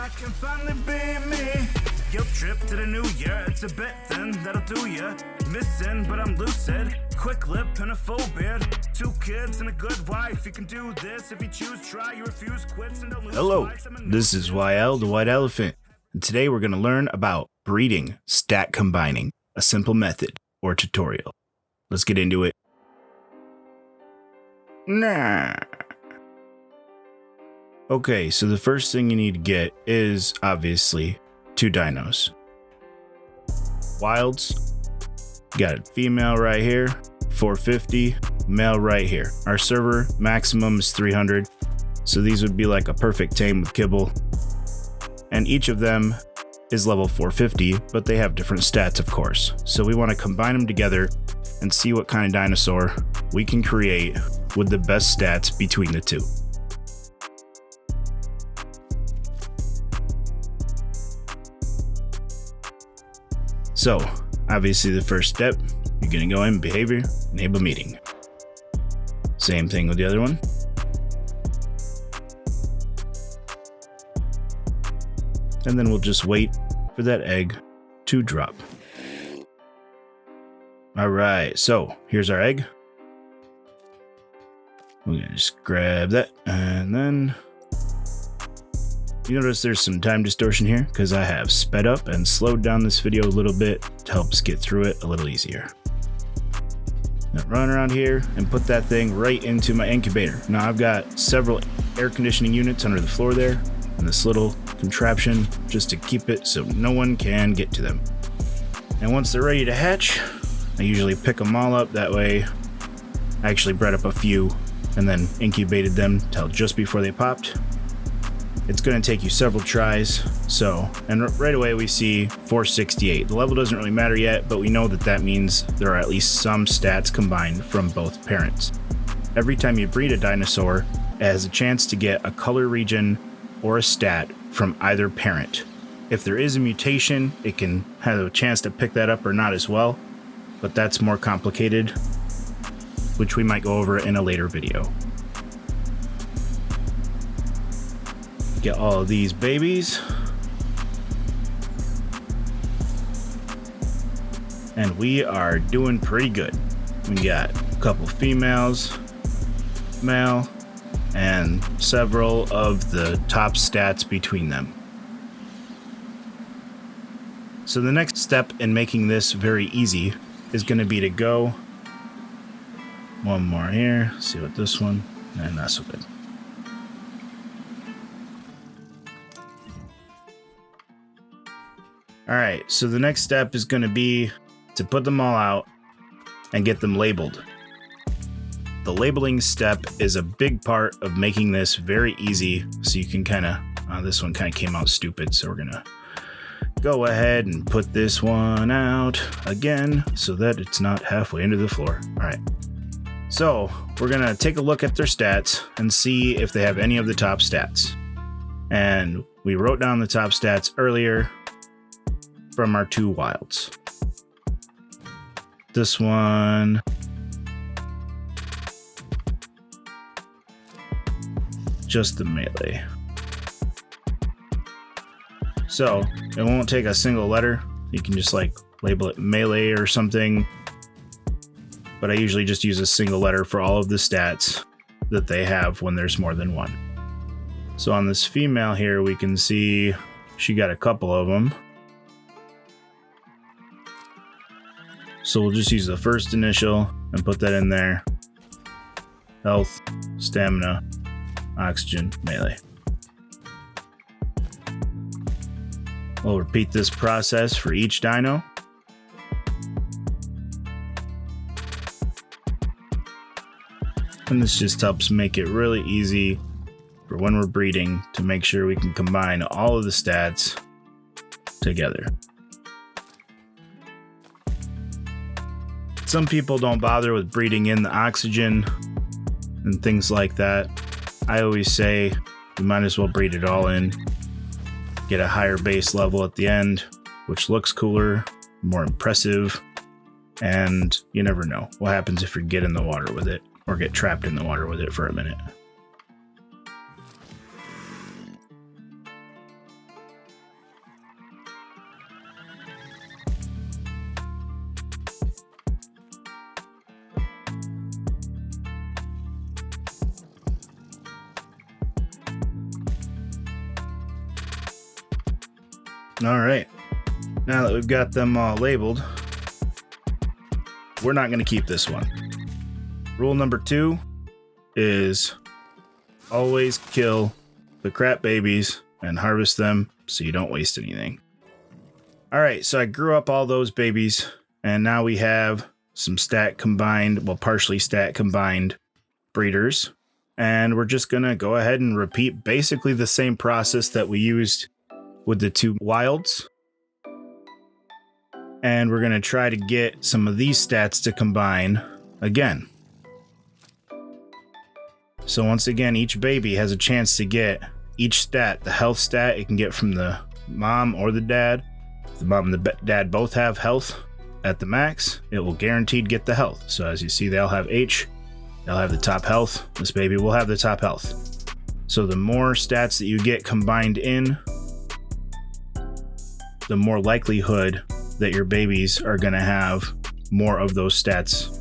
I can finally be me. Guilt trip to the new year, it's a bit thin, that'll do ya. Missing, but I'm lucid. Quick lip and a full beard. 2 kids and a good wife. You can do this if you choose, try, you refuse, quits, and don't lose. Hello, this is YL, the White Elephant, and today we're going to learn about breeding stat combining, a simple method or tutorial. Let's get into it. Okay, so the first thing you need to get is obviously 2 dinos. Wilds, got a female right here, 450, male right here. Our server maximum is 300, so these would be like a perfect tame with kibble. And each of them is level 450, but they have different stats, of course. So we want to combine them together and see what kind of dinosaur we can create with the best stats between the two. So, obviously the first step, you're going to go in behavior, enable meeting. Same thing with the other one. And then we'll just wait for that egg to drop. Alright, so here's our egg. We're going to just grab that, and then you notice there's some time distortion here because I have sped up and slowed down this video a little bit to help us get through it a little easier. Now run around here and put that thing right into my incubator. Now I've got several air conditioning units under the floor there and this little contraption just to keep it so no one can get to them. And once they're ready to hatch, I usually pick them all up. That way I actually bred up a few and then incubated them till just before they popped. It's going to take you several tries, and right away we see 468. The level doesn't really matter yet, but we know that means there are at least some stats combined from both parents. Every time you breed a dinosaur, it has a chance to get a color region or a stat from either parent. If there is a mutation, it can have a chance to pick that up or not as well, but that's more complicated, which we might go over in a later video. Get all of these babies. And we are doing pretty good. We got a couple females, male, and several of the top stats between them. So the next step in making this very easy is going to be to go one more here, see what this one, and that's so good. Alright, so the next step is going to be to put them all out and get them labeled. The labeling step is a big part of making this very easy, so you can this one kind of came out stupid, so we're going to go ahead and put this one out again so that it's not halfway into the floor. Alright, so we're going to take a look at their stats and see if they have any of the top stats. And we wrote down the top stats earlier from our 2 wilds. This one, just the melee. So it won't take a single letter. You can just label it melee or something. But I usually just use a single letter for all of the stats that they have when there's more than one. So on this female here, we can see she got a couple of them. So we'll just use the first initial and put that in there. Health, stamina, oxygen, melee. We'll repeat this process for each dino. And this just helps make it really easy for when we're breeding to make sure we can combine all of the stats together. Some people don't bother with breeding in the oxygen and things like that. I always say you might as well breed it all in. Get a higher base level at the end, which looks cooler, more impressive, and you never know what happens if you get in the water with it or get trapped in the water with it for a minute. All right, now that we've got them all labeled, we're not going to keep this one. Rule number 2 is always kill the crap babies and harvest them so you don't waste anything. All right, so I grew up all those babies, and now we have some stat combined, well, partially stat combined breeders. And we're just going to go ahead and repeat basically the same process that we used with the 2 wilds. And we're going to try to get some of these stats to combine again. So once again, each baby has a chance to get each stat, the health stat it can get from the mom or the dad. If the mom and the dad both have health at the max, it will guaranteed get the health. So as you see, they'll have H, they'll have the top health. This baby will have the top health. So the more stats that you get combined in, the more likelihood that your babies are going to have more of those stats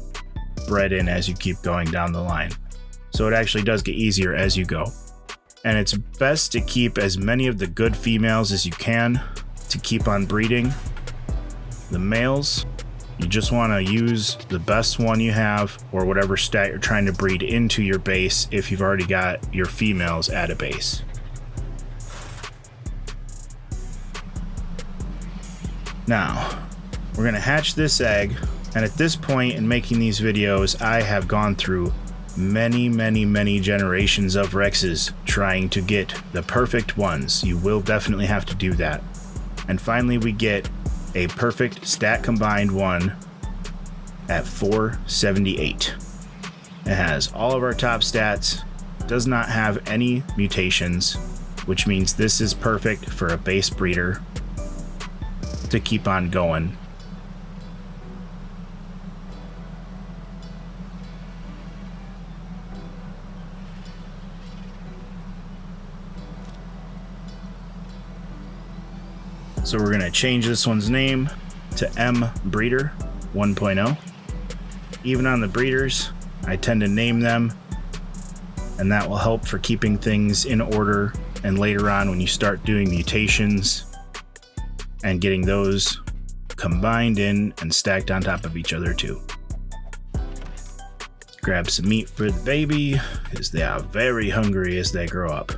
bred in as you keep going down the line. So it actually does get easier as you go. And it's best to keep as many of the good females as you can to keep on breeding. The males, you just want to use the best one you have or whatever stat you're trying to breed into your base if you've already got your females at a base. Now, we're going to hatch this egg, and at this point in making these videos, I have gone through many generations of Rexes trying to get the perfect ones. You will definitely have to do that. And finally we get a perfect stat combined one at 478. It has all of our top stats, does not have any mutations, which means this is perfect for a base breeder to keep on going. So we're going to change this one's name to M Breeder 1.0. Even on the breeders, I tend to name them, and that will help for keeping things in order. And later on, when you start doing mutations and getting those combined in and stacked on top of each other too. Grab some meat for the baby, because they are very hungry as they grow up.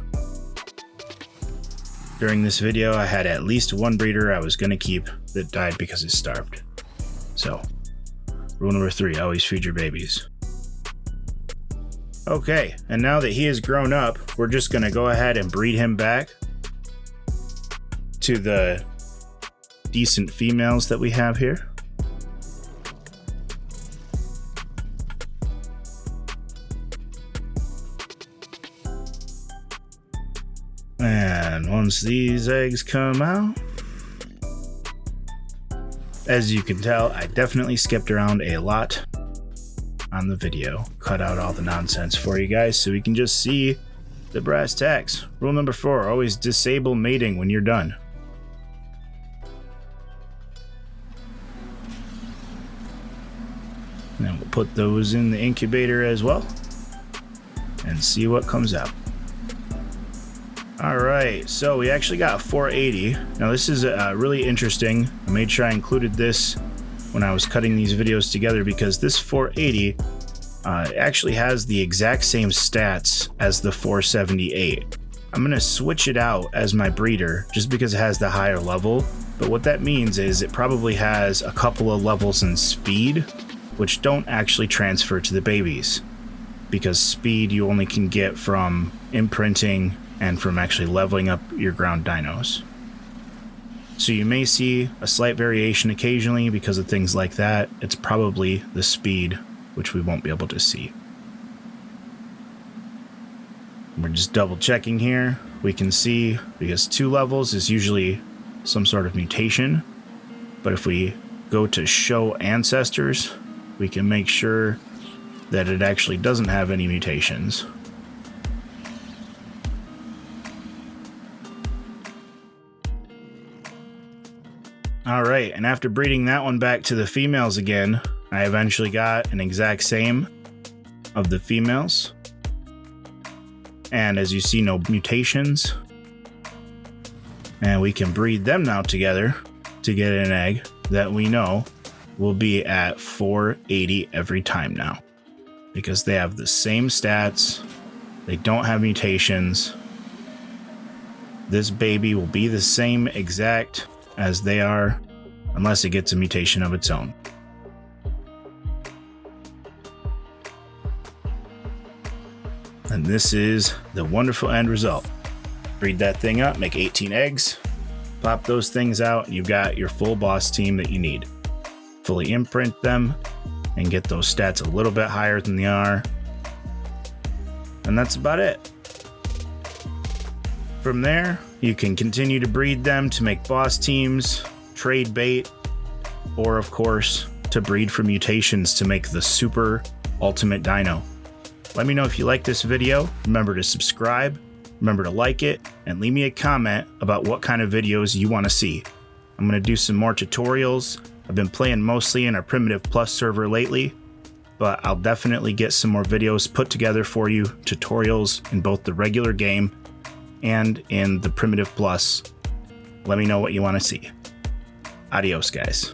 During this video, I had at least one breeder I was going to keep that died because it starved. So, rule number 3, always feed your babies. Okay, and now that he has grown up, we're just going to go ahead and breed him back to the decent females that we have here. And once these eggs come out, as you can tell, I definitely skipped around a lot on the video. Cut out all the nonsense for you guys so we can just see the brass tacks. Rule number 4, always disable mating when you're done. And we'll put those in the incubator as well and see what comes out. Alright, so we actually got 480. Now this is really interesting. I made sure I included this when I was cutting these videos together because this 480 actually has the exact same stats as the 478. I'm going to switch it out as my breeder just because it has the higher level, but what that means is it probably has a couple of levels in speed, which don't actually transfer to the babies, because speed you only can get from imprinting and from actually leveling up your ground dinos. So you may see a slight variation occasionally because of things like that. It's probably the speed, which we won't be able to see. We're just double checking here. We can see, because 2 levels is usually some sort of mutation, but if we go to show ancestors, we can make sure that it actually doesn't have any mutations. Alright, and after breeding that one back to the females again, I eventually got an exact same of the females. And as you see, no mutations. And we can breed them now together to get an egg that we know will be at 480 every time now. Because they have the same stats, they don't have mutations. This baby will be the same exact as they are, unless it gets a mutation of its own. And this is the wonderful end result. Breed that thing up, make 18 eggs, pop those things out, and you've got your full boss team that you need. Fully imprint them and get those stats a little bit higher than they are. And that's about it. From there, you can continue to breed them to make boss teams, trade bait, or of course, to breed for mutations to make the super ultimate dino. Let me know if you like this video. Remember to subscribe, remember to like it, and leave me a comment about what kind of videos you want to see. I'm going to do some more tutorials. I've been playing mostly in our Primitive Plus server lately, but I'll definitely get some more videos put together for you, tutorials in both the regular game and in the Primitive Plus. Let me know what you want to see. Adios, guys.